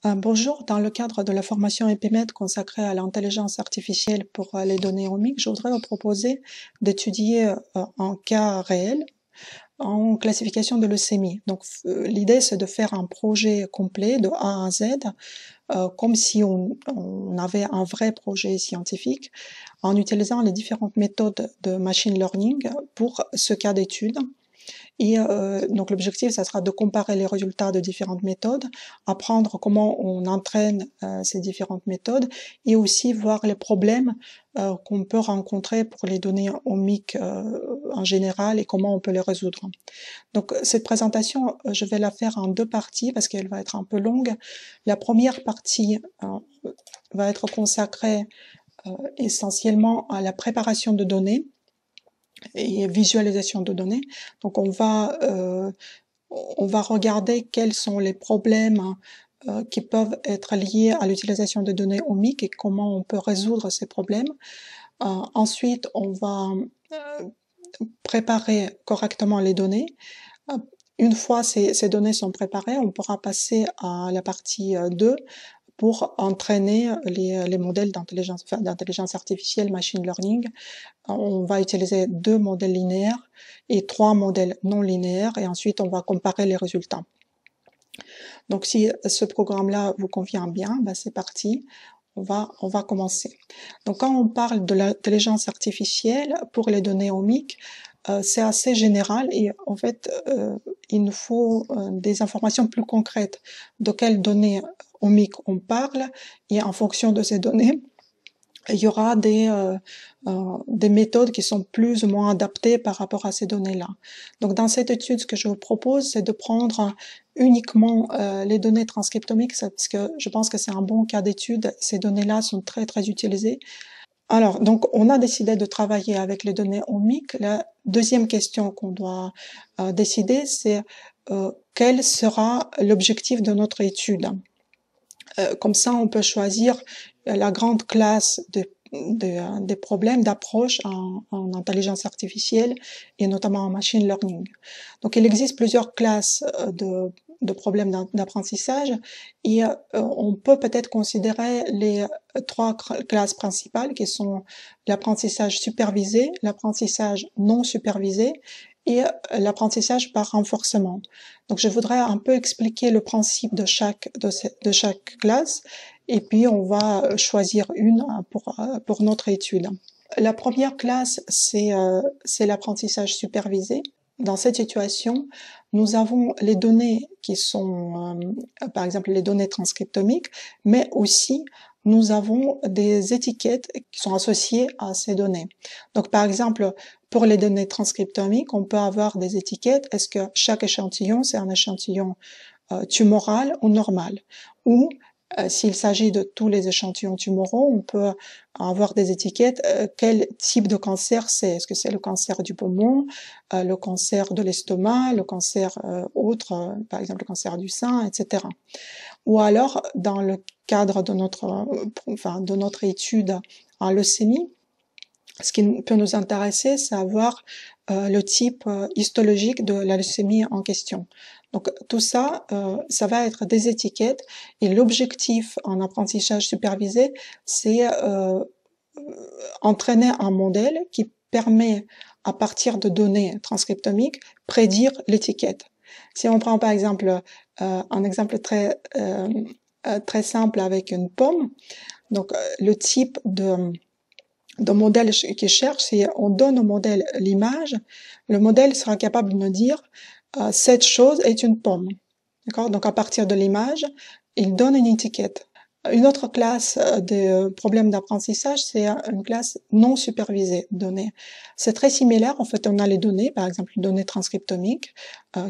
Bonjour, dans le cadre de la formation EPIMED consacrée à l'intelligence artificielle pour les données omiques, je voudrais vous proposer d'étudier un cas réel en classification de leucémie. Donc l'idée c'est de faire un projet complet de A à Z, comme si on avait un vrai projet scientifique, en utilisant les différentes méthodes de machine learning pour ce cas d'étude. Et donc l'objectif, ça sera de comparer les résultats de différentes méthodes, apprendre comment on entraîne ces différentes méthodes et aussi voir les problèmes qu'on peut rencontrer pour les données omiques en général et comment on peut les résoudre. Donc cette présentation, je vais la faire en deux parties parce qu'elle va être un peu longue. La première partie va être consacrée essentiellement à la préparation de données et visualisation de données. Donc on va regarder quels sont les problèmes qui peuvent être liés à l'utilisation de données omiques et comment on peut résoudre ces problèmes. Ensuite, on va préparer correctement les données. Une fois ces données sont préparées, on pourra passer à la partie 2 pour entraîner les modèles d'intelligence artificielle, machine learning. On va utiliser 2 modèles linéaires et 3 modèles non linéaires et ensuite on va comparer les résultats. Donc si ce programme-là vous convient bien, c'est parti. On va commencer. Donc quand on parle de l'intelligence artificielle pour les données omiques, c'est assez général et en fait il nous faut des informations plus concrètes de quelles données omiques on parle et en fonction de ces données il y aura des méthodes qui sont plus ou moins adaptées par rapport à ces données-là. Donc dans cette étude, ce que je vous propose, c'est de prendre uniquement les données transcriptomiques, parce que je pense que c'est un bon cas d'étude. Ces données-là sont très très utilisées. Alors, donc on a décidé de travailler avec les données omiques. La deuxième question qu'on doit décider, c'est quel sera l'objectif de notre étude. Comme ça, on peut choisir la grande classe des problèmes d'approche en intelligence artificielle et notamment en machine learning. Donc, il existe plusieurs classes de problèmes d'apprentissage et on peut peut-être considérer les 3 classes principales qui sont l'apprentissage supervisé, l'apprentissage non supervisé et l'apprentissage par renforcement. Donc je voudrais un peu expliquer le principe de chaque classe et puis on va choisir une pour notre étude. La première classe, c'est l'apprentissage supervisé. Dans cette situation, nous avons les données qui sont, par exemple, les données transcriptomiques, mais aussi nous avons des étiquettes qui sont associées à ces données. Donc, par exemple, pour les données transcriptomiques, on peut avoir des étiquettes. Est-ce que chaque échantillon, c'est un échantillon tumoral ou normal? Ou s'il s'agit de tous les échantillons tumoraux, on peut avoir des étiquettes. Quel type de cancer c'est? Est-ce que c'est le cancer du poumon, le cancer de l'estomac, le cancer autre, par exemple le cancer du sein, etc. Ou alors, dans le cadre de notre étude en leucémie, ce qui peut nous intéresser, c'est avoir le type histologique de la leucémie en question. Donc tout ça, ça va être des étiquettes et l'objectif en apprentissage supervisé, c'est entraîner un modèle qui permet, à partir de données transcriptomiques, prédire l'étiquette. Si on prend par exemple un exemple très simple avec une pomme, donc le type de modèle qui cherche, si on donne au modèle l'image, le modèle sera capable de nous dire cette chose est une pomme. D'accord? Donc à partir de l'image, il donne une étiquette. Une autre classe de problèmes d'apprentissage, c'est une classe non supervisée de données. C'est très similaire. En fait, on a les données, par exemple, les données transcriptomiques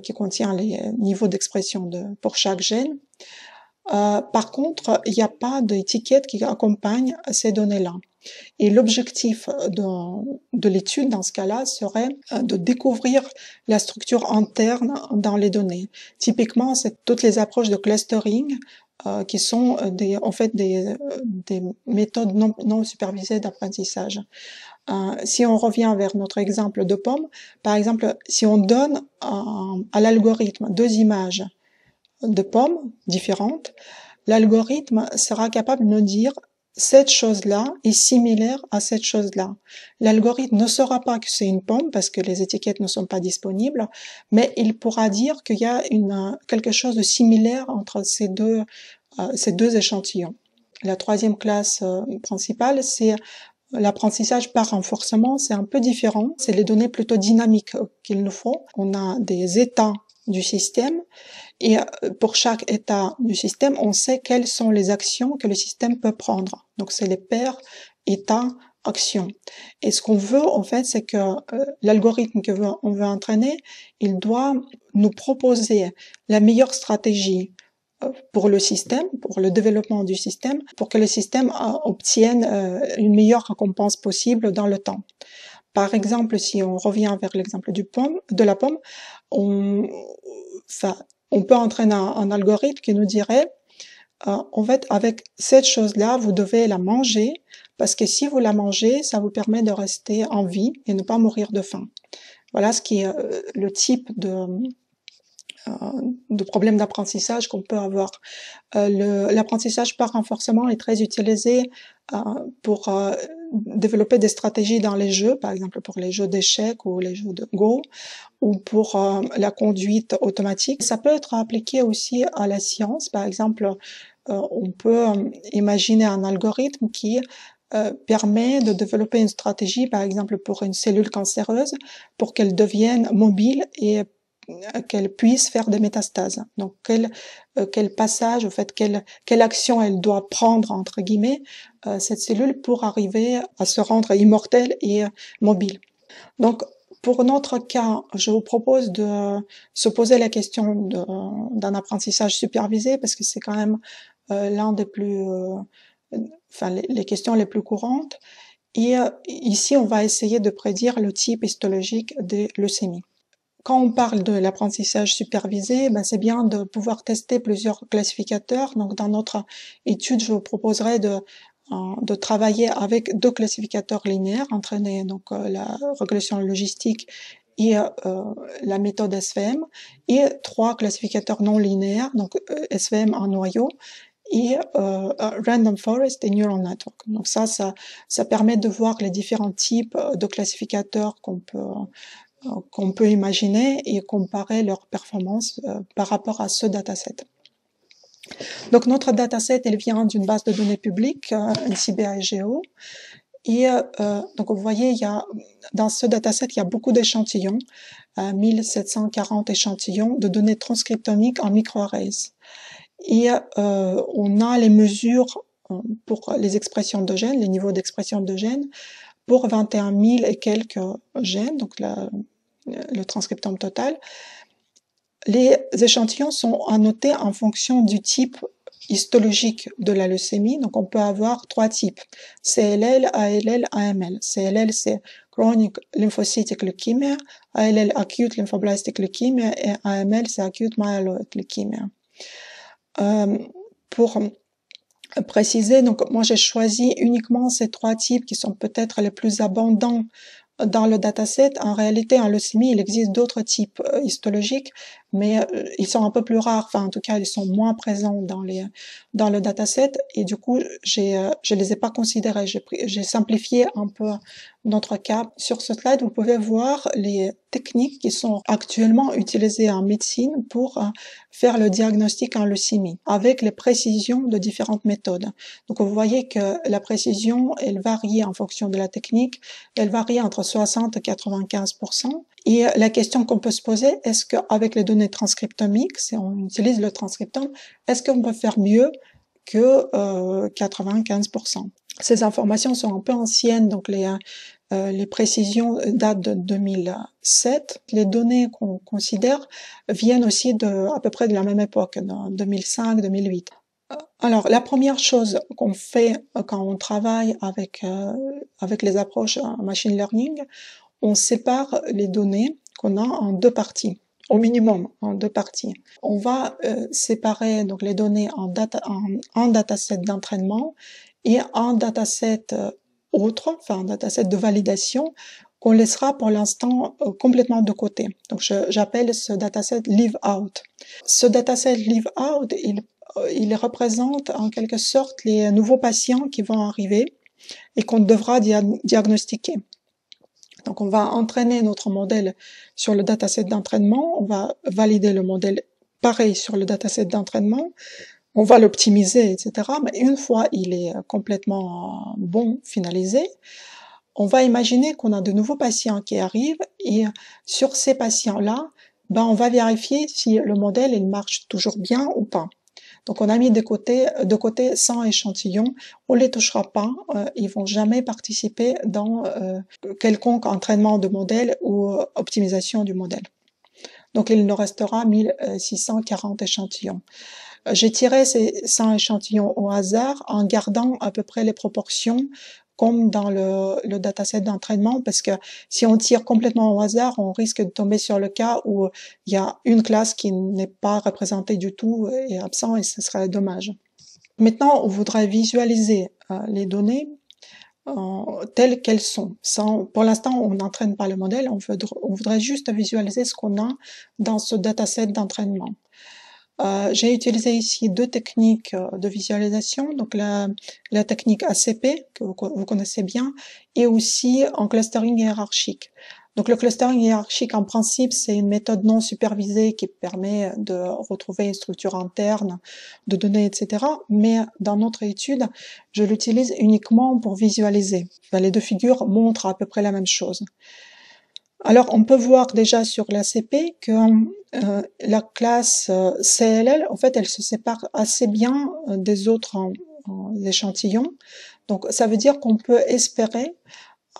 qui contient les niveaux d'expression pour chaque gène. Par contre, il n'y a pas d'étiquette qui accompagne ces données-là. Et l'objectif de l'étude dans ce cas-là serait de découvrir la structure interne dans les données. Typiquement, c'est toutes les approches de clustering qui sont des méthodes non supervisées d'apprentissage. Si on revient vers notre exemple de pomme, par exemple, si on donne à l'algorithme 2 images de pommes différentes, l'algorithme sera capable de nous dire cette chose-là est similaire à cette chose-là. L'algorithme ne saura pas que c'est une pomme parce que les étiquettes ne sont pas disponibles, mais il pourra dire qu'il y a quelque chose de similaire entre ces deux échantillons. La troisième classe principale, c'est l'apprentissage par renforcement. C'est un peu différent. C'est les données plutôt dynamiques qu'il nous faut. On a des états du système et pour chaque état du système, on sait quelles sont les actions que le système peut prendre. Donc c'est les paires état action. Et ce qu'on veut en fait, c'est que l'algorithme qu'on veut entraîner, il doit nous proposer la meilleure stratégie pour le système, pour le développement du système, pour que le système obtienne une meilleure récompense possible dans le temps. Par exemple, si on revient vers l'exemple de la pomme, on peut entraîner un algorithme qui nous dirait, en fait, avec cette chose-là, vous devez la manger, parce que si vous la mangez, ça vous permet de rester en vie et ne pas mourir de faim. Voilà ce qui est le type de problème d'apprentissage qu'on peut avoir. L'apprentissage par renforcement est très utilisé pour développer des stratégies dans les jeux, par exemple pour les jeux d'échecs ou les jeux de Go, ou pour la conduite automatique. Ça peut être appliqué aussi à la science. Par exemple, on peut imaginer un algorithme qui permet de développer une stratégie, par exemple pour une cellule cancéreuse, pour qu'elle devienne mobile et qu'elle puisse faire des métastases. Donc, quel passage, au fait, quelle action elle doit prendre, entre guillemets, cette cellule pour arriver à se rendre immortelle et mobile. Donc, pour notre cas, je vous propose de se poser la question d'un apprentissage supervisé parce que c'est quand même l'un des plus, les questions les plus courantes. Et ici, on va essayer de prédire le type histologique des leucémies. Quand on parle de l'apprentissage supervisé, c'est bien de pouvoir tester plusieurs classificateurs. Donc, dans notre étude, je vous proposerai de travailler avec 2 classificateurs linéaires, entraîner donc la régression logistique et la méthode SVM, et 3 classificateurs non linéaires, donc SVM en noyau, et Random Forest et Neural Network. Donc ça permet de voir les différents types de classificateurs qu'on peut imaginer et comparer leurs performances par rapport à ce dataset. Donc notre dataset, elle vient d'une base de données publique, NCBI-GEO, et donc vous voyez, dans ce dataset, il y a beaucoup d'échantillons, 1740 échantillons de données transcriptomiques en microarrays. Et on a les mesures pour les expressions de gènes, les niveaux d'expression de gènes, pour 21 000 et quelques gènes, donc le transcriptome total. Les échantillons sont annotés en fonction du type histologique de la leucémie. Donc on peut avoir 3 types, CLL, ALL, AML. CLL, c'est Chronic Lymphocytic Leukemia, ALL, Acute Lymphoblastic Leukemia, et AML, c'est Acute Myeloid Leukemia. Pour préciser, donc moi j'ai choisi uniquement ces 3 types qui sont peut-être les plus abondants dans le dataset. En réalité, en leucémie, il existe d'autres types histologiques, mais ils sont un peu plus rares. Enfin, en tout cas, ils sont moins présents dans le dataset. Et du coup, je les ai pas considérés. J'ai simplifié un peu notre cas. Sur ce slide, vous pouvez voir les techniques qui sont actuellement utilisées en médecine pour faire le diagnostic en leucémie, avec les précisions de différentes méthodes. Donc, vous voyez que la précision, elle varie en fonction de la technique. Elle varie entre 60 et 95%. Et la question qu'on peut se poser, est-ce qu'avec les données transcriptomiques, si on utilise le transcriptome, est-ce qu'on peut faire mieux que 95%? Ces informations sont un peu anciennes, donc les précisions datent de 2007. Les données qu'on considère viennent aussi à peu près de la même époque, de 2005-2008. Alors, la première chose qu'on fait quand on travaille avec les approches machine learning, on sépare les données qu'on a en 2 parties, au minimum en 2 parties. On va séparer donc les données en dataset d'entraînement et en dataset autre, enfin un dataset de validation qu'on laissera pour l'instant complètement de côté. Donc j'appelle ce dataset leave out. Ce dataset leave out, il il représente en quelque sorte les nouveaux patients qui vont arriver et qu'on devra diagnostiquer. Donc, on va entraîner notre modèle sur le dataset d'entraînement, on va valider le modèle pareil sur le dataset d'entraînement, on va l'optimiser, etc. Mais une fois il est complètement bon, finalisé, on va imaginer qu'on a de nouveaux patients qui arrivent et sur ces patients-là, on va vérifier si le modèle il marche toujours bien ou pas. Donc on a mis de côté 100 échantillons, on les touchera pas, ils vont jamais participer dans quelconque entraînement de modèle ou optimisation du modèle. Donc il nous restera 1640 échantillons. J'ai tiré ces 100 échantillons au hasard en gardant à peu près les proportions comme dans le dataset d'entraînement, parce que si on tire complètement au hasard, on risque de tomber sur le cas où il y a une classe qui n'est pas représentée du tout et absent, et ce serait dommage. Maintenant, on voudrait visualiser les données telles qu'elles sont. Pour l'instant, on n'entraîne pas le modèle, on voudrait juste visualiser ce qu'on a dans ce dataset d'entraînement. J'ai utilisé ici deux techniques de visualisation, donc la technique ACP que vous connaissez bien, et aussi en clustering hiérarchique. Donc le clustering hiérarchique, en principe, c'est une méthode non supervisée qui permet de retrouver une structure interne de données, etc. Mais dans notre étude, je l'utilise uniquement pour visualiser. Les deux figures montrent à peu près la même chose. Alors, on peut voir déjà sur l'ACP que la classe CLL, en fait, elle se sépare assez bien des autres échantillons. Donc, ça veut dire qu'on peut espérer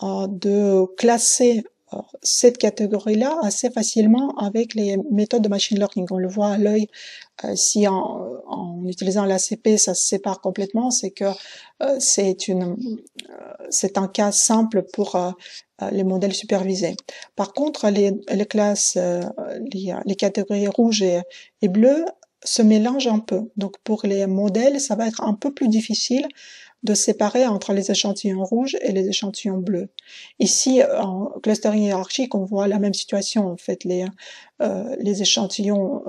de classer cette catégorie-là assez facilement avec les méthodes de machine learning. On le voit à l'œil, si en utilisant l'ACP, ça se sépare complètement, c'est que c'est un cas simple pour les modèles supervisés. Par contre, les classes, les catégories rouges et bleues se mélangent un peu. Donc, pour les modèles, ça va être un peu plus difficile de séparer entre les échantillons rouges et les échantillons bleus. Ici, en clustering hiérarchique, on voit la même situation. En fait, les échantillons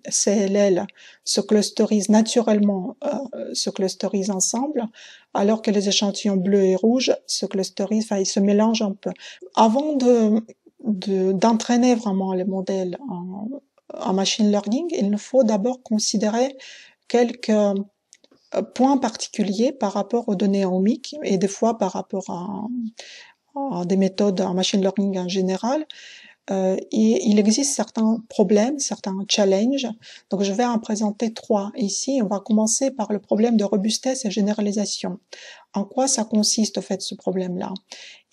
CLL se clusterisent naturellement, se clusterisent ensemble, alors que les échantillons bleus et rouges se clusterisent, ils se mélangent un peu. Avant d'entraîner vraiment les modèles en machine learning, il nous faut d'abord considérer quelques points particuliers par rapport aux données ohmiques et des fois par rapport à des méthodes en machine learning en général. Et il existe certains problèmes, certains challenges. Donc je vais en présenter 3 ici. On va commencer par le problème de robustesse et généralisation. En quoi ça consiste au fait ce problème-là?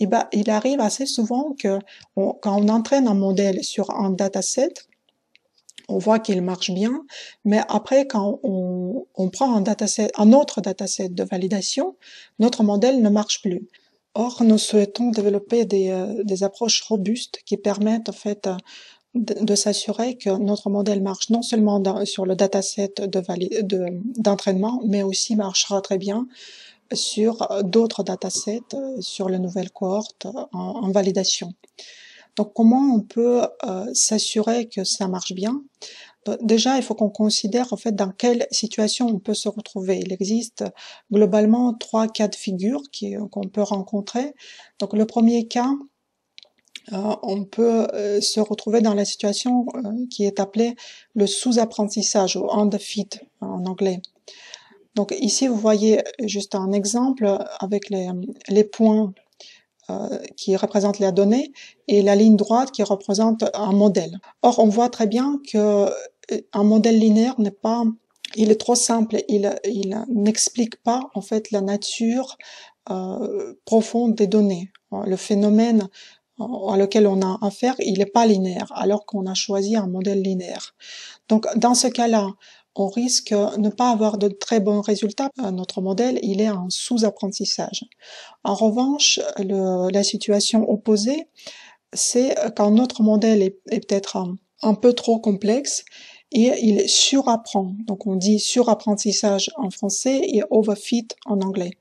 Il arrive assez souvent que quand on entraîne un modèle sur un dataset, on voit qu'il marche bien, mais après, quand on prend un autre dataset de validation, notre modèle ne marche plus. Or, nous souhaitons développer des approches robustes qui permettent, en fait, de s'assurer que notre modèle marche non seulement sur le dataset d'entraînement, mais aussi marchera très bien sur d'autres datasets, sur les nouvelles cohortes en validation. Donc, comment on peut s'assurer que ça marche bien? Déjà, il faut qu'on considère en fait dans quelle situation on peut se retrouver. Il existe globalement 3 cas de figure qu'on peut rencontrer. Donc, le premier cas, on peut se retrouver dans la situation qui est appelée le sous-apprentissage ou underfit en anglais. Donc, ici, vous voyez juste un exemple avec les points qui représente la donnée et la ligne droite qui représente un modèle. Or, on voit très bien que un modèle linéaire il est trop simple, il n'explique pas en fait la nature profonde des données. Le phénomène à lequel on a affaire, il n'est pas linéaire, alors qu'on a choisi un modèle linéaire. Donc, dans ce cas-là, on risque de ne pas avoir de très bons résultats. Notre modèle, il est en sous-apprentissage. En revanche, la situation opposée, c'est quand notre modèle est peut-être un peu trop complexe et il surapprend. Donc on dit surapprentissage en français et overfit en anglais.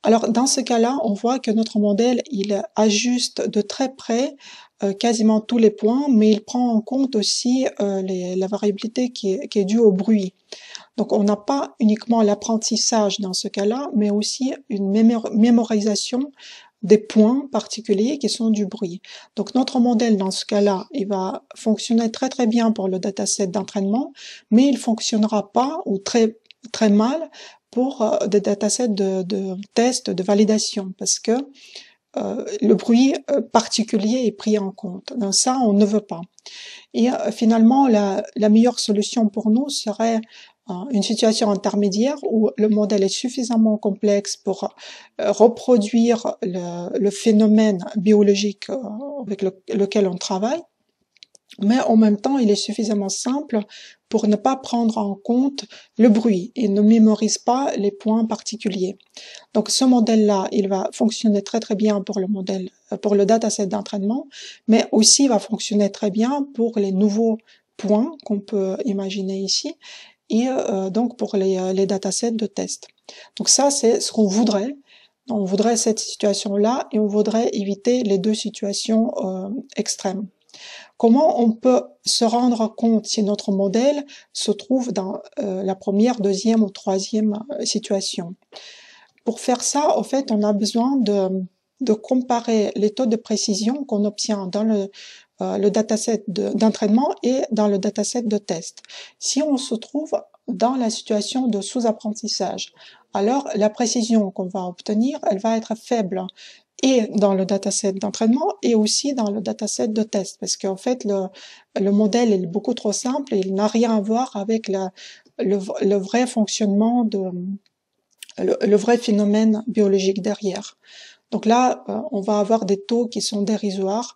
Alors, dans ce cas-là, on voit que notre modèle, il ajuste de très près quasiment tous les points, mais il prend en compte aussi la variabilité qui est due au bruit. Donc, on n'a pas uniquement l'apprentissage dans ce cas-là, mais aussi une mémorisation des points particuliers qui sont du bruit. Donc, notre modèle, dans ce cas-là, il va fonctionner très très bien pour le dataset d'entraînement, mais il fonctionnera pas ou très très mal pour des datasets de test, de validation, parce que le bruit particulier est pris en compte. Donc ça, on ne veut pas. Et finalement, la meilleure solution pour nous serait une situation intermédiaire où le modèle est suffisamment complexe pour reproduire le phénomène biologique avec lequel on travaille, mais en même temps, il est suffisamment simple pour ne pas prendre en compte le bruit et ne mémorise pas les points particuliers. Donc, ce modèle-là, il va fonctionner très très bien pour le dataset d'entraînement, mais aussi va fonctionner très bien pour les nouveaux points qu'on peut imaginer ici et donc pour les datasets de test. Donc ça, c'est ce qu'on voudrait. On voudrait cette situation-là et on voudrait éviter les deux situations extrêmes. Comment on peut se rendre compte si notre modèle se trouve dans la première, deuxième ou troisième situation? Pour faire ça, en fait, on a besoin de comparer les taux de précision qu'on obtient dans le dataset d'entraînement et dans le dataset de test. Si on se trouve dans la situation de sous-apprentissage, alors la précision qu'on va obtenir, elle va être faible et dans le dataset d'entraînement et aussi dans le dataset de test, parce qu'en fait le modèle est beaucoup trop simple et il n'a rien à voir avec le vrai fonctionnement le vrai phénomène biologique derrière. Donc là, on va avoir des taux qui sont dérisoires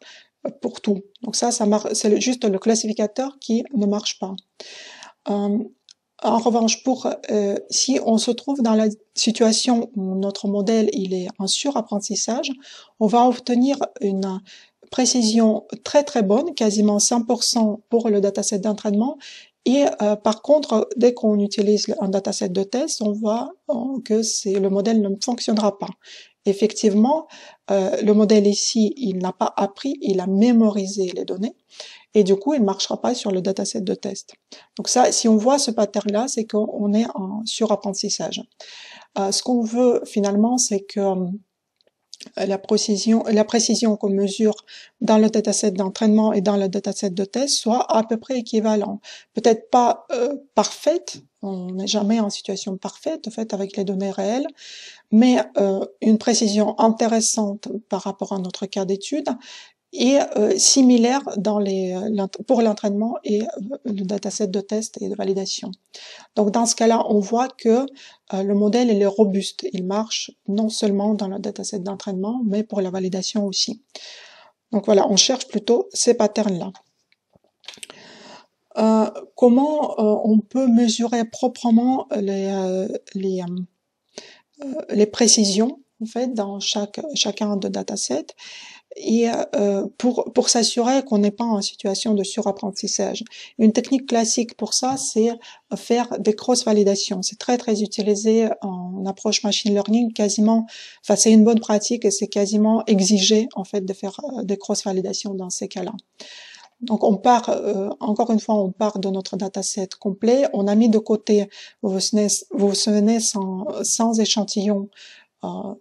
pour tout. Donc ça marche, c'est juste le classificateur qui ne marche pas. En revanche, si on se trouve dans la situation où notre modèle il est en surapprentissage, on va obtenir une précision très très bonne, quasiment 100% pour le dataset d'entraînement. Et par contre, dès qu'on utilise un dataset de test, on voit que le modèle ne fonctionnera pas. Effectivement, le modèle ici, il n'a pas appris, il a mémorisé les données. Et du coup, il ne marchera pas sur le dataset de test. Donc ça, si on voit ce pattern-là, c'est qu'on est en surapprentissage. Ce qu'on veut finalement, c'est que la précision qu'on mesure dans le dataset d'entraînement et dans le dataset de test soit à peu près équivalent. Peut-être pas parfaite, on n'est jamais en situation parfaite, en fait, avec les données réelles, mais une précision intéressante par rapport à notre cas d'étude et similaire pour l'entraînement et le dataset de test et de validation. Donc dans ce cas-là, on voit que le modèle il est robuste, il marche non seulement dans le dataset d'entraînement, mais pour la validation aussi. Donc voilà, on cherche plutôt ces patterns-là. Comment on peut mesurer proprement les précisions en fait dans chacun de datasets et pour s'assurer qu'on n'est pas en situation de surapprentissage. Une technique classique pour ça, c'est faire des cross-validations. C'est très très utilisé en approche machine learning, quasiment, enfin c'est une bonne pratique et c'est quasiment exigé en fait de faire des cross-validations dans ces cas-là. Donc on part, encore une fois, on part de notre dataset complet. On a mis de côté, vous vous souvenez, sans échantillons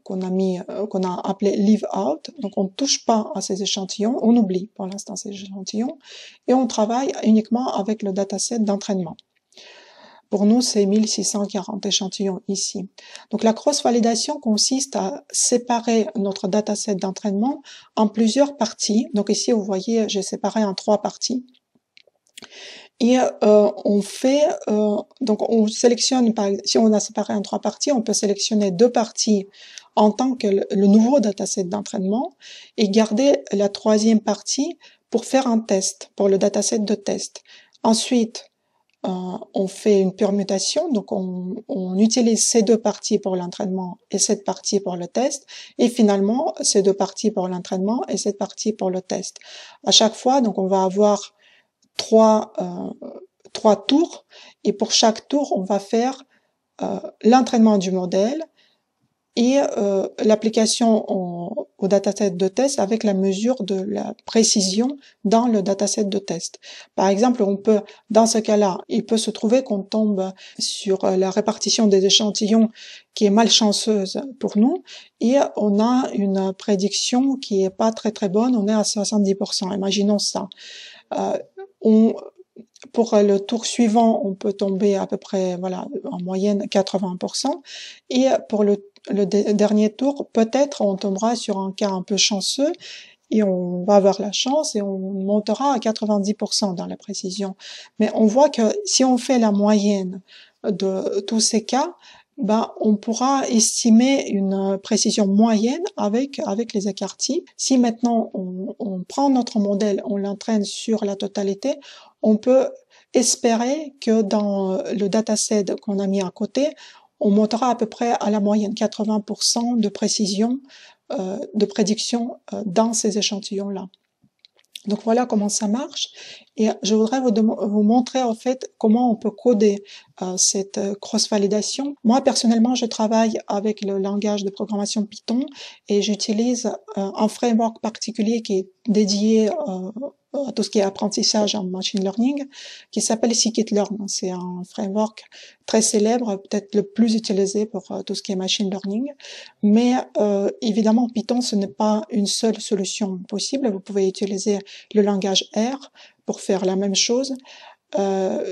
qu'on a appelé leave out. Donc on ne touche pas à ces échantillons, on oublie pour l'instant ces échantillons et on travaille uniquement avec le dataset d'entraînement. Pour nous, c'est 1640 échantillons ici. Donc la cross-validation consiste à séparer notre dataset d'entraînement en plusieurs parties. Donc ici, vous voyez, j'ai séparé en 3 parties. Et donc on sélectionne, si on a séparé en 3 parties, on peut sélectionner 2 parties en tant que le nouveau dataset d'entraînement et garder la 3e partie pour faire un test, pour le dataset de test. Ensuite, on fait une permutation, donc on utilise ces 2 parties pour l'entraînement et cette partie pour le test, et finalement ces 2 parties pour l'entraînement et cette partie pour le test. À chaque fois, donc on va avoir 3 tours, et pour chaque tour, on va faire l'entraînement du modèle, et l'application au dataset de test avec la mesure de la précision dans le dataset de test. Par exemple, dans ce cas-là, il peut se trouver qu'on tombe sur la répartition des échantillons qui est malchanceuse pour nous et on a une prédiction qui est pas très très bonne, on est à 70%. Imaginons ça. Pour le tour suivant, on peut tomber à peu près, voilà, en moyenne 80%. Et pour le dernier tour, peut-être on tombera sur un cas un peu chanceux et on va avoir la chance et on montera à 90% dans la précision. Mais on voit que si on fait la moyenne de tous ces cas, ben, on pourra estimer une précision moyenne avec les écarts-types. Si maintenant on prend notre modèle, on l'entraîne sur la totalité, on peut espérer que dans le dataset qu'on a mis à côté, on montera à peu près à la moyenne 80% de précision, de prédiction dans ces échantillons-là. Donc voilà comment ça marche et je voudrais vous montrer en fait comment on peut coder cette cross-validation. Moi personnellement je travaille avec le langage de programmation Python et j'utilise un framework particulier qui est dédié à tout ce qui est apprentissage en machine learning qui s'appelle scikit-learn. C'est un framework très célèbre, peut-être le plus utilisé pour tout ce qui est machine learning. Mais évidemment Python ce n'est pas une seule solution possible. Vous pouvez utiliser le langage R pour faire la même chose.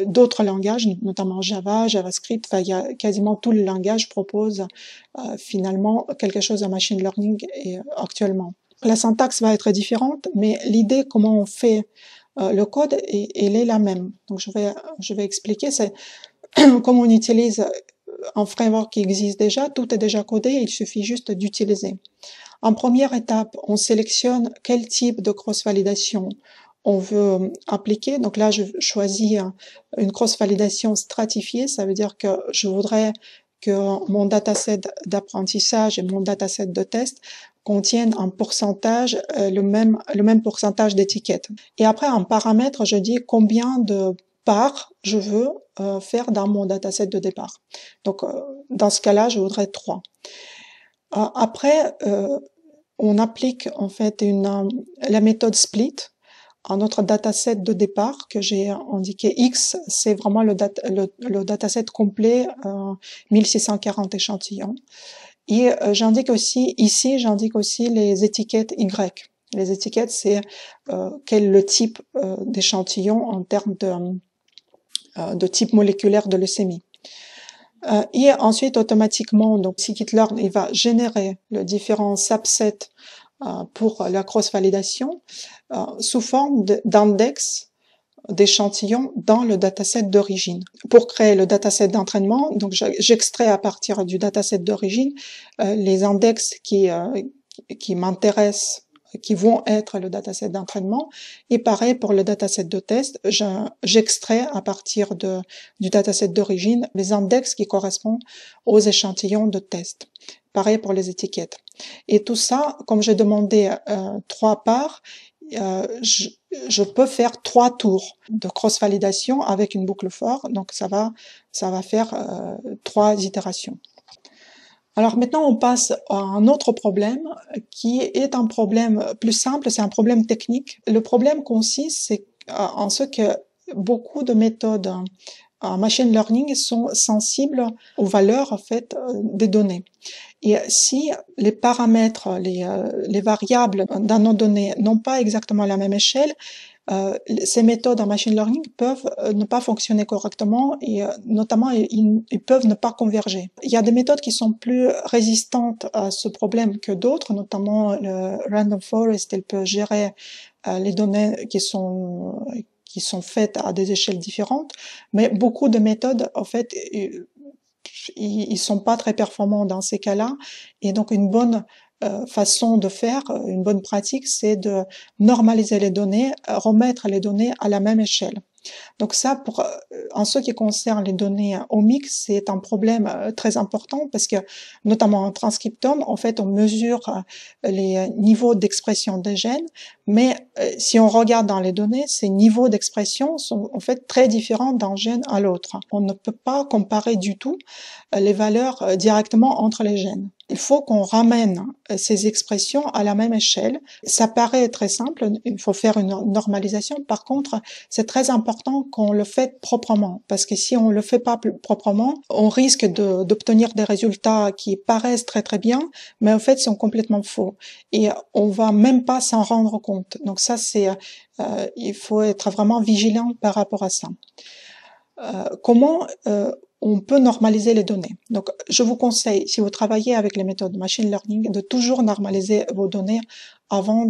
D'autres langages, notamment Java, JavaScript, enfin, il y a quasiment tout le langage propose finalement quelque chose en machine learning actuellement. La syntaxe va être différente, mais l'idée comment on fait le code, elle est la même. Donc je vais expliquer. C'est comme on utilise un framework qui existe déjà, tout est déjà codé, il suffit juste d'utiliser. En première étape, on sélectionne quel type de cross-validation on veut appliquer. Donc là, je choisis une cross-validation stratifiée. Ça veut dire que je voudrais que mon dataset d'apprentissage et mon dataset de test contiennent un pourcentage, le même pourcentage d'étiquettes. Et après, en paramètre, je dis combien de parts je veux faire dans mon dataset de départ. Donc, dans ce cas-là, je voudrais 3. Après, on applique en fait la méthode split à notre dataset de départ que j'ai indiqué X, c'est vraiment le dataset complet, 1640 échantillons. Et j'indique aussi, ici, j'indique aussi les étiquettes Y. Les étiquettes, c'est quel est le type d'échantillon en termes de type moléculaire de leucémie. Et ensuite, automatiquement, donc scikit-learn, il va générer le différent subset pour la cross-validation sous forme d'index d'échantillons dans le dataset d'origine. Pour créer le dataset d'entraînement, donc j'extrais à partir du dataset d'origine les index qui m'intéressent, qui vont être le dataset d'entraînement, et pareil pour le dataset de test, j'extrais à partir du dataset d'origine les index qui correspondent aux échantillons de test. Pareil pour les étiquettes. Et tout ça, comme j'ai demandé 3 parts, je peux faire 3 tours de cross-validation avec une boucle for, donc ça va faire 3 itérations. Alors maintenant, on passe à un autre problème qui est un problème plus simple, c'est un problème technique. Le problème consiste en ce que beaucoup de méthodes en machine learning sont sensibles aux valeurs en fait des données. Et si les paramètres, les variables dans nos données n'ont pas exactement la même échelle, ces méthodes en machine learning peuvent ne pas fonctionner correctement et notamment ils peuvent ne pas converger. Il y a des méthodes qui sont plus résistantes à ce problème que d'autres, notamment le Random Forest, elle peut gérer les données qui sont faites à des échelles différentes, mais beaucoup de méthodes, en fait, ils sont pas très performants dans ces cas-là, et donc une bonne façon de faire, une bonne pratique, c'est de normaliser les données, remettre les données à la même échelle. Donc ça, en ce qui concerne les données omiques, c'est un problème très important parce que, notamment en transcriptome, en fait, on mesure les niveaux d'expression des gènes, Mais si on regarde dans les données, ces niveaux d'expression sont en fait très différents d'un gène à l'autre. On ne peut pas comparer du tout les valeurs directement entre les gènes. Il faut qu'on ramène ces expressions à la même échelle. Ça paraît très simple, il faut faire une normalisation. Par contre, c'est très important qu'on le fait proprement, parce que si on le fait pas proprement, on risque d'obtenir des résultats qui paraissent très très bien, mais en fait sont complètement faux. Et on va même pas s'en rendre compte. Donc ça, il faut être vraiment vigilant par rapport à ça. Comment on peut normaliser les données. Donc, je vous conseille, si vous travaillez avec les méthodes machine learning, de toujours normaliser vos données avant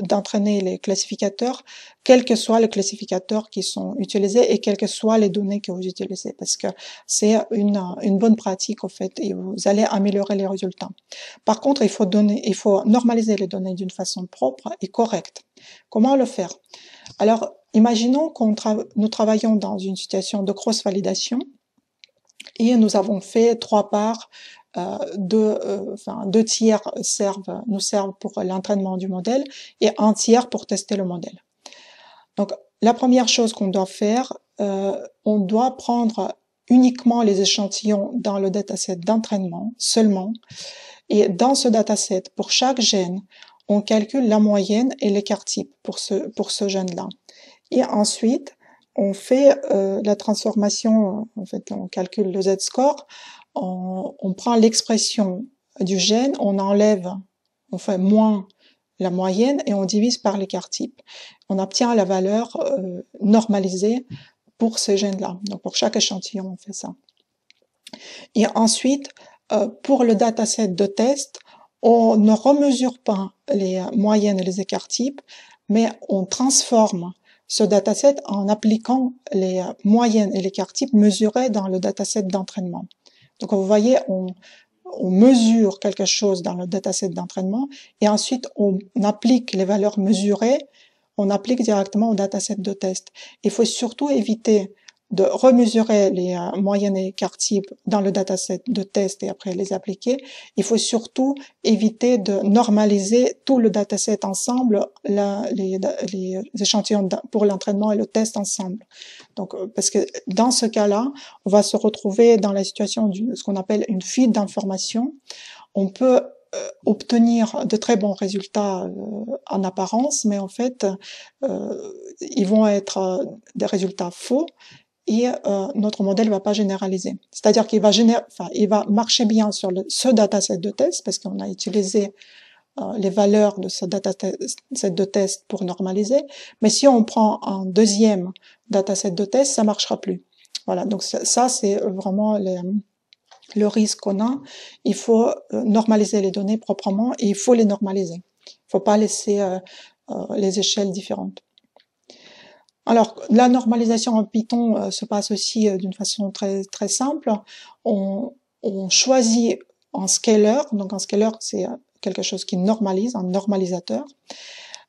d'entraîner les classificateurs, quels que soient les classificateurs qui sont utilisés et quelles que soient les données que vous utilisez, parce que c'est une bonne pratique, au fait, et vous allez améliorer les résultats. Par contre, il faut normaliser les données d'une façon propre et correcte. Comment le faire? Alors, imaginons nous travaillons dans une situation de cross-validation et nous avons fait 3 parts, deux tiers nous servent pour l'entraînement du modèle et un tiers pour tester le modèle. Donc, la première chose qu'on doit faire, on doit prendre uniquement les échantillons dans le dataset d'entraînement seulement. Et dans ce dataset, pour chaque gène, on calcule la moyenne et l'écart type pour ce gène-là. Et ensuite, on fait la transformation, en fait, on calcule le z-score, on prend l'expression du gène, on fait moins la moyenne et on divise par l'écart type. On obtient la valeur normalisée pour ce gène-là. Donc pour chaque échantillon, on fait ça. Et ensuite, pour le dataset de test, on ne remesure pas les moyennes et les écarts types, mais on transforme ce dataset en appliquant les moyennes et l'écart type mesurés dans le dataset d'entraînement. Donc vous voyez, on mesure quelque chose dans le dataset d'entraînement et ensuite on applique les valeurs mesurées, on applique directement au dataset de test. Il faut surtout éviter de remesurer les moyennes et écarts types dans le dataset de test et après les appliquer. Il faut surtout éviter de normaliser tout le dataset ensemble, les échantillons pour l'entraînement et le test ensemble. Donc, parce que dans ce cas-là, on va se retrouver dans la situation de ce qu'on appelle une fuite d'informations. On peut obtenir de très bons résultats en apparence, mais en fait, ils vont être des résultats faux et notre modèle va pas généraliser. C'est-à-dire qu'il va il va marcher bien sur ce dataset de test parce qu'on a utilisé les valeurs de ce dataset de test pour normaliser, mais si on prend un deuxième dataset de test, ça marchera plus. Voilà, donc ça c'est vraiment le risque qu'on a. Il faut normaliser les données proprement et il faut les normaliser. Il faut pas laisser les échelles différentes. Alors, la normalisation en Python se passe aussi d'une façon très très simple. On choisit un scaler. Donc un scaler, c'est quelque chose qui normalise, un normalisateur.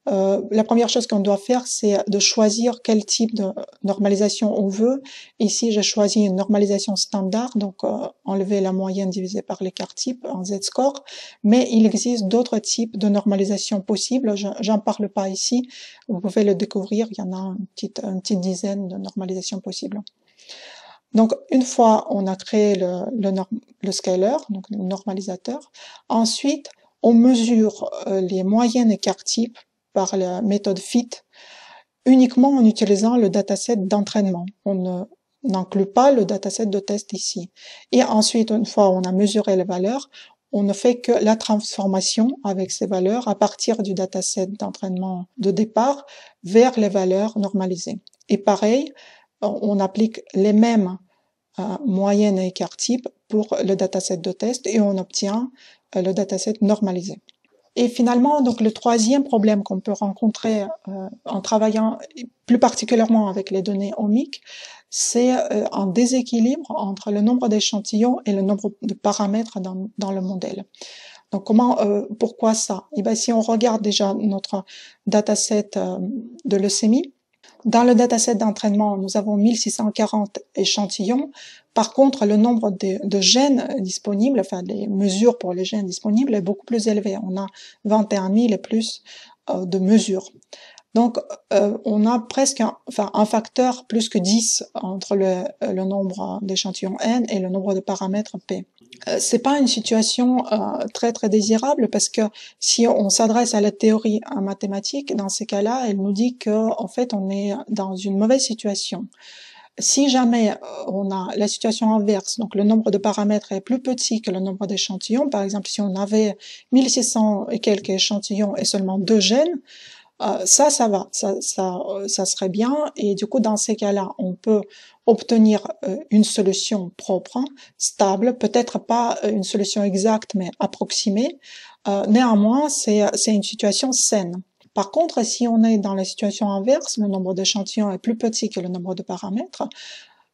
La première chose qu'on doit faire, c'est de choisir quel type de normalisation on veut. Ici, j'ai choisi une normalisation standard, donc enlever la moyenne divisée par l'écart type, un z-score. Mais il existe d'autres types de normalisation possibles. J'en parle pas ici. Vous pouvez le découvrir. Il y en a une petite dizaine de normalisations possibles. Donc, une fois on a créé le scaler, donc le normalisateur, ensuite, on mesure les moyennes écart type par la méthode FIT uniquement en utilisant le dataset d'entraînement. On n'inclut pas le dataset de test ici. Et ensuite, une fois on a mesuré les valeurs, on ne fait que la transformation avec ces valeurs à partir du dataset d'entraînement de départ vers les valeurs normalisées. Et pareil, on applique les mêmes moyennes et écart type pour le dataset de test et on obtient le dataset normalisé. Et finalement, donc le troisième problème qu'on peut rencontrer en travaillant plus particulièrement avec les données ohmiques, c'est un déséquilibre entre le nombre d'échantillons et le nombre de paramètres dans le modèle. Donc pourquoi ça? Eh bien, si on regarde déjà notre dataset de leucémie, dans le dataset d'entraînement, nous avons 1640 échantillons. Par contre, le nombre de gènes disponibles, enfin les mesures pour les gènes disponibles est beaucoup plus élevé. On a 21 000 et plus de mesure. Donc, on a presque un facteur plus que 10 entre le nombre d'échantillons n et le nombre de paramètres p. C'est pas une situation très très désirable parce que si on s'adresse à la théorie mathématique, dans ces cas-là, elle nous dit que en fait on est dans une mauvaise situation. Si jamais on a la situation inverse, donc le nombre de paramètres est plus petit que le nombre d'échantillons, par exemple si on avait 1600 et quelques échantillons et seulement 2 gènes, ça va, ça serait bien. Et du coup, dans ces cas-là, on peut obtenir une solution propre, stable, peut-être pas une solution exacte, mais approximée. Néanmoins, c'est une situation saine. Par contre, si on est dans la situation inverse, le nombre d'échantillons est plus petit que le nombre de paramètres,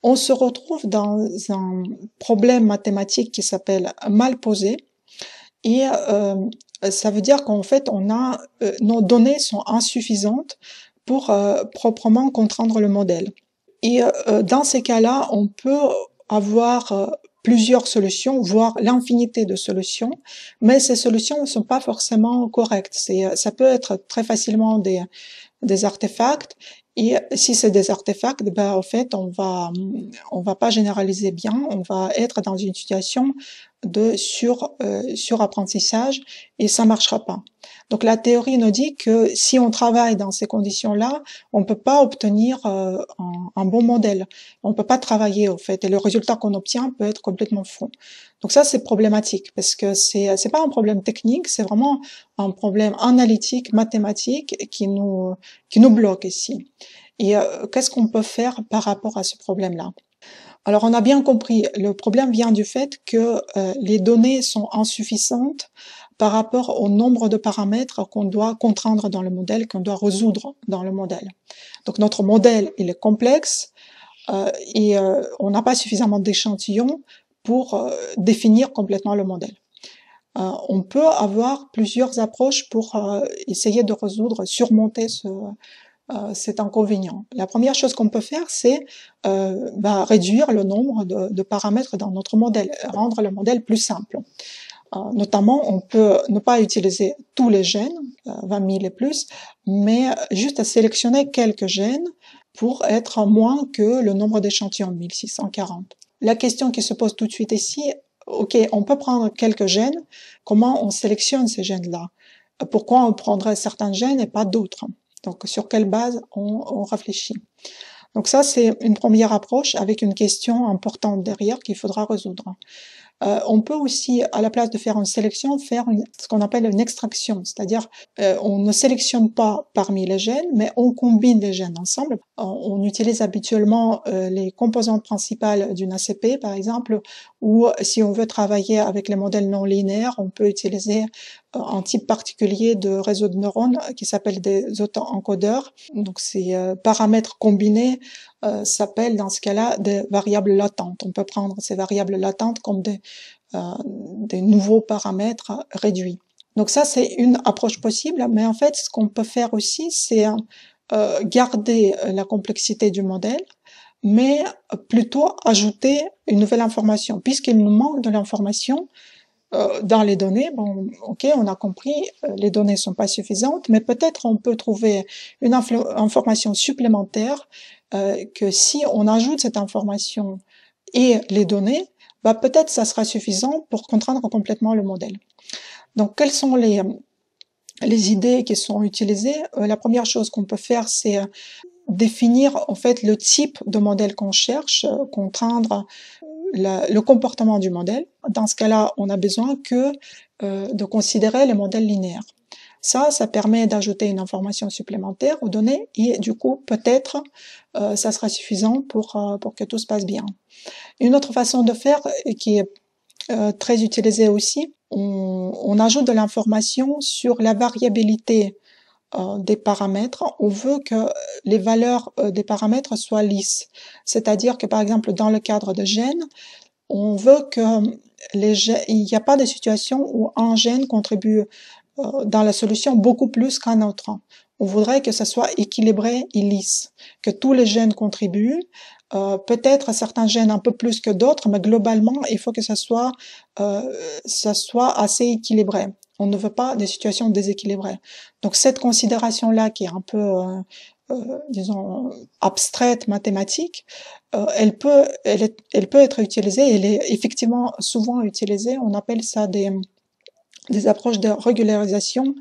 on se retrouve dans un problème mathématique qui s'appelle mal posé. Et ça veut dire qu'en fait, nos données sont insuffisantes pour proprement comprendre le modèle. Et dans ces cas-là, on peut avoir plusieurs solutions, voire l'infinité de solutions, mais ces solutions ne sont pas forcément correctes. Ça peut être très facilement des artefacts. Et si c'est des artefacts, ben en fait, on va pas généraliser bien, on va être dans une situation de surapprentissage et ça marchera pas. Donc la théorie nous dit que si on travaille dans ces conditions-là, on peut pas obtenir un bon modèle. On peut pas travailler au fait et le résultat qu'on obtient peut être complètement faux. Donc ça c'est problématique parce que c'est pas un problème technique, c'est vraiment un problème analytique, mathématique qui nous bloque ici. Et qu'est-ce qu'on peut faire par rapport à ce problème-là? Alors on a bien compris, le problème vient du fait que les données sont insuffisantes par rapport au nombre de paramètres qu'on doit contraindre dans le modèle, qu'on doit résoudre dans le modèle. Donc notre modèle, il est complexe et on n'a pas suffisamment d'échantillons pour définir complètement le modèle. On peut avoir plusieurs approches pour essayer de résoudre, surmonter cet inconvénient. La première chose qu'on peut faire, c'est réduire le nombre de paramètres dans notre modèle, rendre le modèle plus simple. Notamment, on peut ne pas utiliser tous les gènes, 20 000 et plus, mais juste sélectionner quelques gènes pour être moins que le nombre d'échantillons, 1640. La question qui se pose tout de suite ici, ok, on peut prendre quelques gènes, comment on sélectionne ces gènes-là? Pourquoi on prendrait certains gènes et pas d'autres? Donc, sur quelle base on réfléchit? Donc ça, c'est une première approche avec une question importante derrière qu'il faudra résoudre. On peut aussi, à la place de faire une sélection, faire ce qu'on appelle une extraction, c'est-à-dire on ne sélectionne pas parmi les gènes, mais on combine les gènes ensemble. On utilise habituellement les composantes principales d'une ACP, par exemple, ou si on veut travailler avec les modèles non linéaires, on peut utiliser un type particulier de réseau de neurones qui s'appelle des auto-encodeurs. Donc ces paramètres combinés s'appellent dans ce cas-là des variables latentes. On peut prendre ces variables latentes comme des nouveaux paramètres réduits. Donc ça, c'est une approche possible, mais en fait, ce qu'on peut faire aussi, c'est garder la complexité du modèle, mais plutôt ajouter une nouvelle information, puisqu'il nous manque de l'information dans les données. Bon, ok, on a compris, les données sont pas suffisantes, mais peut-être on peut trouver une information supplémentaire que si on ajoute cette information et les données, bah peut-être ça sera suffisant pour contraindre complètement le modèle. Donc, quelles sont les idées qui sont utilisées? La première chose qu'on peut faire, c'est définir en fait le type de modèle qu'on cherche, contraindre le comportement du modèle. Dans ce cas-là, on a besoin que de considérer les modèles linéaires. Ça permet d'ajouter une information supplémentaire aux données et du coup, peut-être, ça sera suffisant pour que tout se passe bien. Une autre façon de faire qui est très utilisée aussi, on ajoute de l'information sur la variabilité des paramètres. On veut que les valeurs des paramètres soient lisses. C'est-à-dire que, par exemple, dans le cadre de gènes, on veut que il n'y a pas de situation où un gène contribue dans la solution beaucoup plus qu'un autre. On voudrait que ça soit équilibré et lisse, que tous les gènes contribuent, peut-être certains gènes un peu plus que d'autres, mais globalement, il faut que ça soit assez équilibré. On ne veut pas des situations déséquilibrées. Donc cette considération-là qui est un peu, disons, abstraite, mathématique, elle peut être utilisée, elle est effectivement souvent utilisée. On appelle ça des approches de régularisation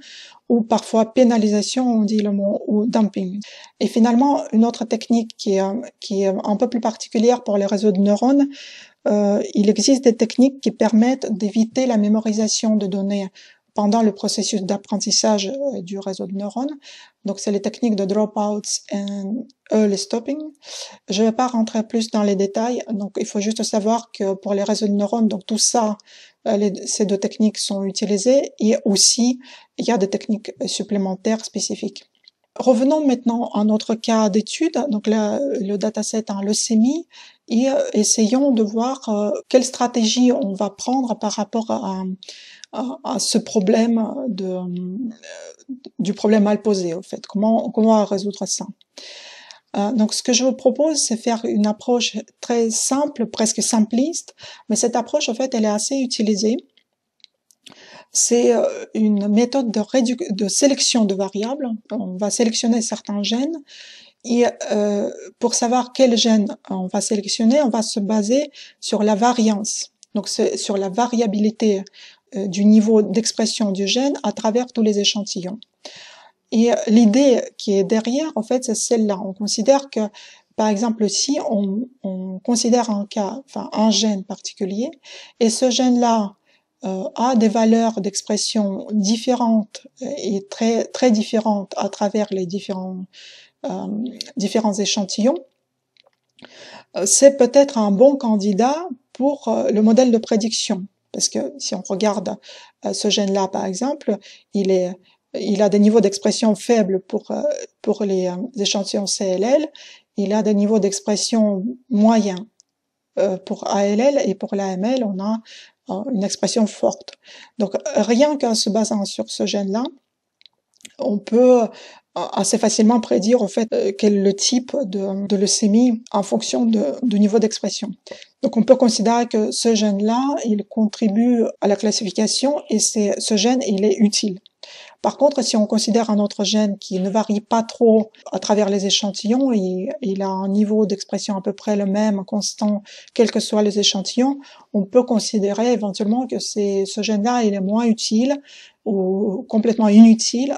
ou parfois pénalisation, on dit le mot, ou dumping. Et finalement, une autre technique qui est un peu plus particulière pour les réseaux de neurones, il existe des techniques qui permettent d'éviter la mémorisation de données pendant le processus d'apprentissage du réseau de neurones. Donc, c'est les techniques de dropouts et early stopping. Je ne vais pas rentrer plus dans les détails. Donc, il faut juste savoir que pour les réseaux de neurones, donc tout ça, ces deux techniques sont utilisées, et aussi, il y a des techniques supplémentaires spécifiques. Revenons maintenant à notre cas d'étude, donc le dataset en leucémie, et essayons de voir quelle stratégie on va prendre par rapport à ce problème du problème mal posé, au fait. Comment résoudre ça? Donc, ce que je vous propose, c'est faire une approche très simple, presque simpliste, mais cette approche, en fait, elle est assez utilisée. C'est une méthode de sélection de variables. On va sélectionner certains gènes et pour savoir quel gène on va sélectionner, on va se baser sur la variance. Donc, c'est sur la variabilité du niveau d'expression du gène à travers tous les échantillons. Et l'idée qui est derrière, en fait, c'est celle-là. On considère que, par exemple, si on considère un gène particulier, et ce gène-là a des valeurs d'expression différentes et très très différentes à travers les différents échantillons, c'est peut-être un bon candidat pour le modèle de prédiction. Parce que si on regarde ce gène-là, par exemple, il a des niveaux d'expression faibles pour les échantillons CLL, il a des niveaux d'expression moyens pour ALL, et pour l'AML, on a une expression forte. Donc, rien qu'en se basant sur ce gène-là, on peut assez facilement prédire, en fait, quel est le type de leucémie en fonction du niveau d'expression. Donc, on peut considérer que ce gène-là, il contribue à la classification, et ce gène, il est utile. Par contre, si on considère un autre gène qui ne varie pas trop à travers les échantillons, il a un niveau d'expression à peu près le même, constant, quels que soient les échantillons, on peut considérer éventuellement que ce gène-là, il est moins utile ou complètement inutile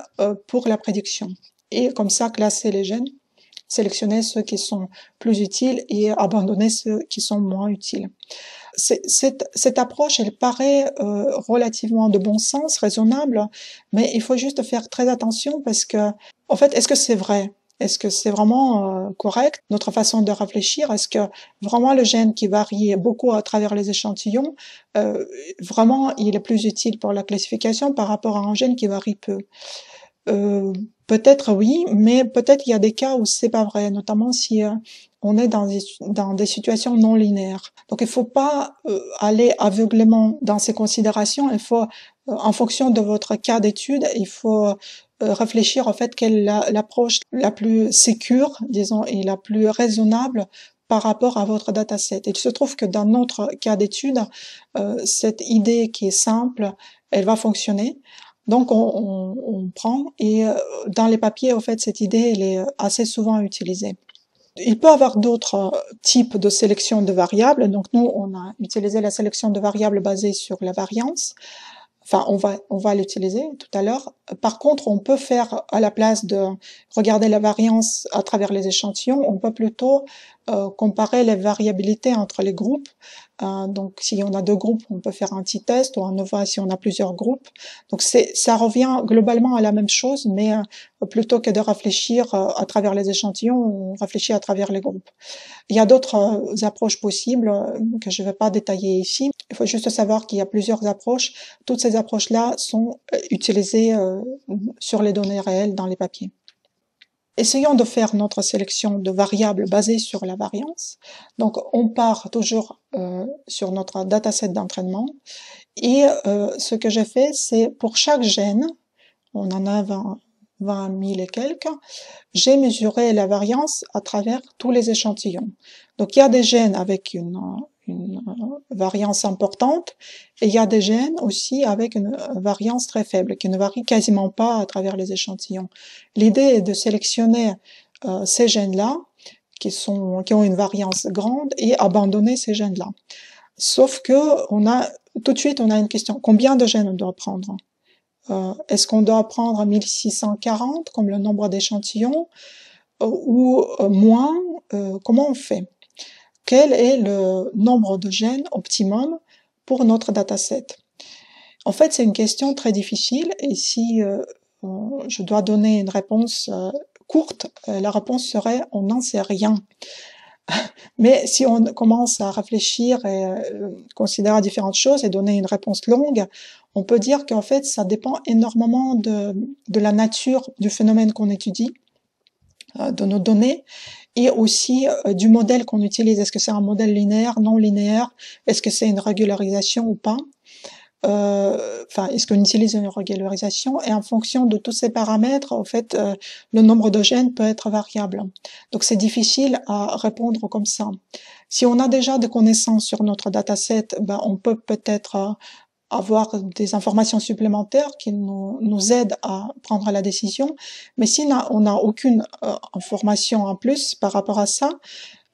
pour la prédiction. Et comme ça, classer les gènes, sélectionner ceux qui sont plus utiles et abandonner ceux qui sont moins utiles. Cette approche, elle paraît relativement de bon sens, raisonnable, mais il faut juste faire très attention parce que, en fait, est-ce que c'est vrai? Est-ce que c'est vraiment correct, notre façon de réfléchir? Est-ce que vraiment le gène qui varie beaucoup à travers les échantillons, vraiment il est plus utile pour la classification par rapport à un gène qui varie peu? Peut-être oui, mais peut-être il y a des cas où c'est pas vrai, notamment si on est dans des situations non linéaires. Donc il faut pas aller aveuglément dans ces considérations. Il faut, en fonction de votre cas d'étude, il faut réfléchir en fait quelle est l'approche la plus sécure, disons, et la plus raisonnable par rapport à votre dataset. Et il se trouve que dans notre cas d'étude, cette idée qui est simple, elle va fonctionner. Donc on prend, et dans les papiers, en fait, cette idée, elle est assez souvent utilisée. Il peut y avoir d'autres types de sélection de variables. Donc nous, on a utilisé la sélection de variables basée sur la variance. Enfin, on va l'utiliser tout à l'heure. Par contre, on peut faire, à la place de regarder la variance à travers les échantillons, on peut plutôt comparer les variabilités entre les groupes. Donc, si on a deux groupes, on peut faire un petit test, ou un OVA si on a plusieurs groupes. Donc, ça revient globalement à la même chose, mais plutôt que de réfléchir à travers les échantillons, on réfléchit à travers les groupes. Il y a d'autres approches possibles que je ne vais pas détailler ici. Il faut juste savoir qu'il y a plusieurs approches. Toutes ces approches-là sont utilisées sur les données réelles dans les papiers. Essayons de faire notre sélection de variables basées sur la variance. Donc, on part toujours sur notre dataset d'entraînement. Et ce que j'ai fait, c'est pour chaque gène, on en a 20 000 et quelques, j'ai mesuré la variance à travers tous les échantillons. Donc, il y a des gènes avec une variance importante, et il y a des gènes aussi avec une variance très faible, qui ne varie quasiment pas à travers les échantillons. L'idée est de sélectionner ces gènes-là, qui ont une variance grande, et abandonner ces gènes-là. Sauf que tout de suite, on a une question. Combien de gènes on doit prendre? Est-ce qu'on doit prendre 1640 comme le nombre d'échantillons ou moins? Comment on fait? Quel est le nombre de gènes optimum pour notre dataset? En fait, c'est une question très difficile, et si je dois donner une réponse courte, la réponse serait on n'en sait rien. Mais si on commence à réfléchir et considérer différentes choses et donner une réponse longue, on peut dire qu'en fait, ça dépend énormément de la nature du phénomène qu'on étudie, de nos données, et aussi du modèle qu'on utilise. Est-ce que c'est un modèle linéaire, non linéaire? Est-ce que c'est une régularisation ou pas? Est-ce qu'on utilise une régularisation? Et en fonction de tous ces paramètres, en fait, le nombre de gènes peut être variable. Donc c'est difficile à répondre comme ça. Si on a déjà des connaissances sur notre dataset, on peut peut-être avoir des informations supplémentaires qui nous aident à prendre la décision. Mais si on n'a aucune information en plus par rapport à ça,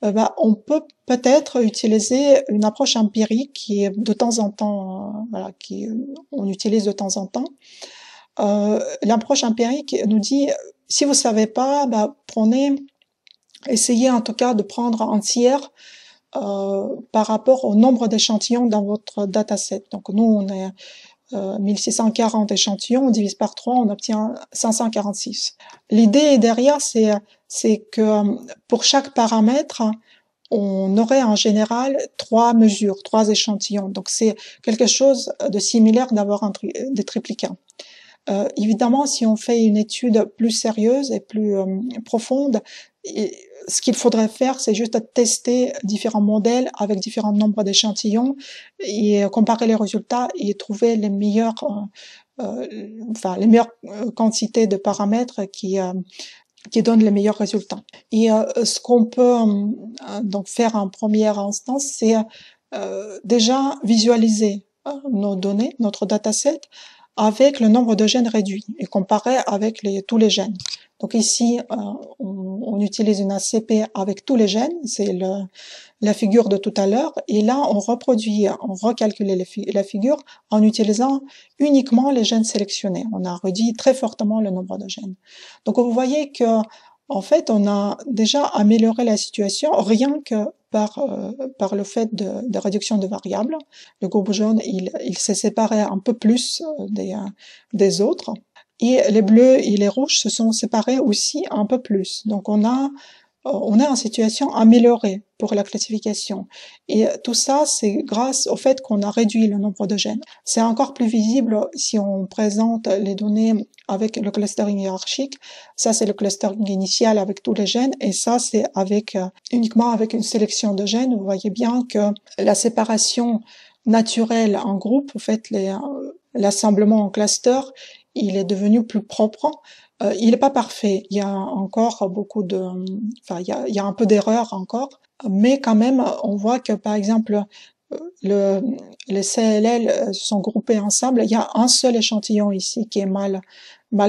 on peut peut-être utiliser une approche empirique qui est de temps en temps, on utilise de temps en temps. L'approche empirique nous dit, si vous savez pas, essayez en tout cas de prendre un tiers par rapport au nombre d'échantillons dans votre dataset. Donc nous, on est 1640 échantillons, on divise par 3, on obtient 546. L'idée derrière, c'est que pour chaque paramètre, on aurait en général 3 mesures, 3 échantillons. Donc c'est quelque chose de similaire d'avoir des triplicats. Évidemment, si on fait une étude plus sérieuse et plus profonde, ce qu'il faudrait faire, c'est juste tester différents modèles avec différents nombres d'échantillons et comparer les résultats et trouver les meilleures quantités de paramètres qui donnent les meilleurs résultats. Et ce qu'on peut donc faire en première instance, c'est déjà visualiser nos données, notre dataset, avec le nombre de gènes réduit et comparer avec tous les gènes. Donc ici, on utilise une ACP avec tous les gènes, c'est la figure de tout à l'heure, et là on recalcule la figure en utilisant uniquement les gènes sélectionnés. On a réduit très fortement le nombre de gènes. Donc vous voyez que en fait on a déjà amélioré la situation rien que par le fait de réduction de variables. Le groupe jaune, il s'est séparé un peu plus des autres. Et les bleus et les rouges se sont séparés aussi un peu plus. Donc on est en situation améliorée pour la classification. Et tout ça, c'est grâce au fait qu'on a réduit le nombre de gènes. C'est encore plus visible si on présente les données avec le clustering hiérarchique. Ça, c'est le clustering initial avec tous les gènes. Et ça, c'est uniquement avec une sélection de gènes. Vous voyez bien que la séparation naturelle en groupe, en fait, l'assemblement en cluster, il est devenu plus propre. Il n'est pas parfait. Il y a encore il y a un peu d'erreurs encore, mais quand même, on voit que par exemple, les CLL sont groupés ensemble. Il y a un seul échantillon ici qui est mal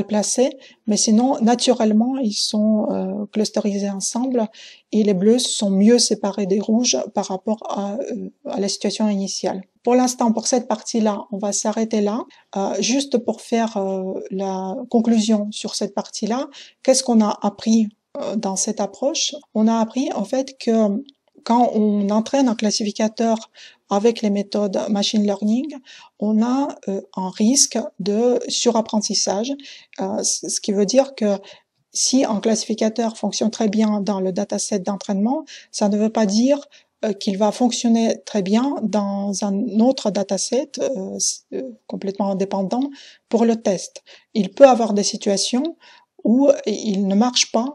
placé, mais sinon, naturellement, ils sont clusterisés ensemble et les bleus sont mieux séparés des rouges par rapport à la situation initiale. Pour l'instant, pour cette partie-là, on va s'arrêter là. Juste pour faire la conclusion sur cette partie-là, qu'est-ce qu'on a appris dans cette approche? On a appris en fait que quand on entraîne un classificateur avec les méthodes machine learning, on a un risque de surapprentissage, ce qui veut dire que si un classificateur fonctionne très bien dans le dataset d'entraînement, ça ne veut pas dire qu'il va fonctionner très bien dans un autre dataset complètement indépendant pour le test. Il peut avoir des situations où il ne marche pas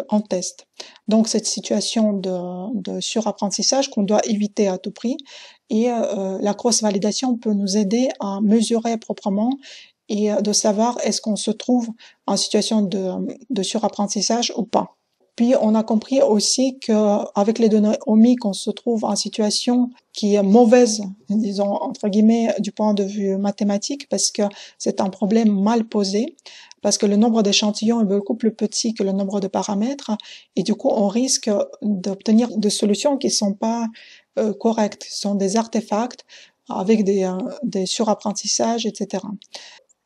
en test. Donc cette situation de surapprentissage qu'on doit éviter à tout prix, et la cross-validation peut nous aider à mesurer proprement et de savoir est-ce qu'on se trouve en situation de surapprentissage ou pas. Puis on a compris aussi qu'avec les données ohmiques, on se trouve en situation qui est mauvaise, disons entre guillemets, du point de vue mathématique, parce que c'est un problème mal posé, parce que le nombre d'échantillons est beaucoup plus petit que le nombre de paramètres, et du coup on risque d'obtenir des solutions qui sont pas correctes, ce sont des artefacts avec des surapprentissages, etc.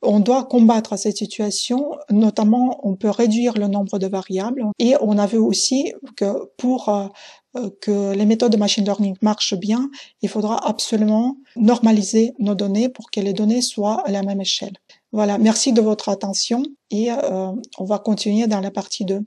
On doit combattre cette situation, notamment on peut réduire le nombre de variables et on a vu aussi que pour que les méthodes de machine learning marchent bien, il faudra absolument normaliser nos données pour que les données soient à la même échelle. Voilà, merci de votre attention et on va continuer dans la partie 2.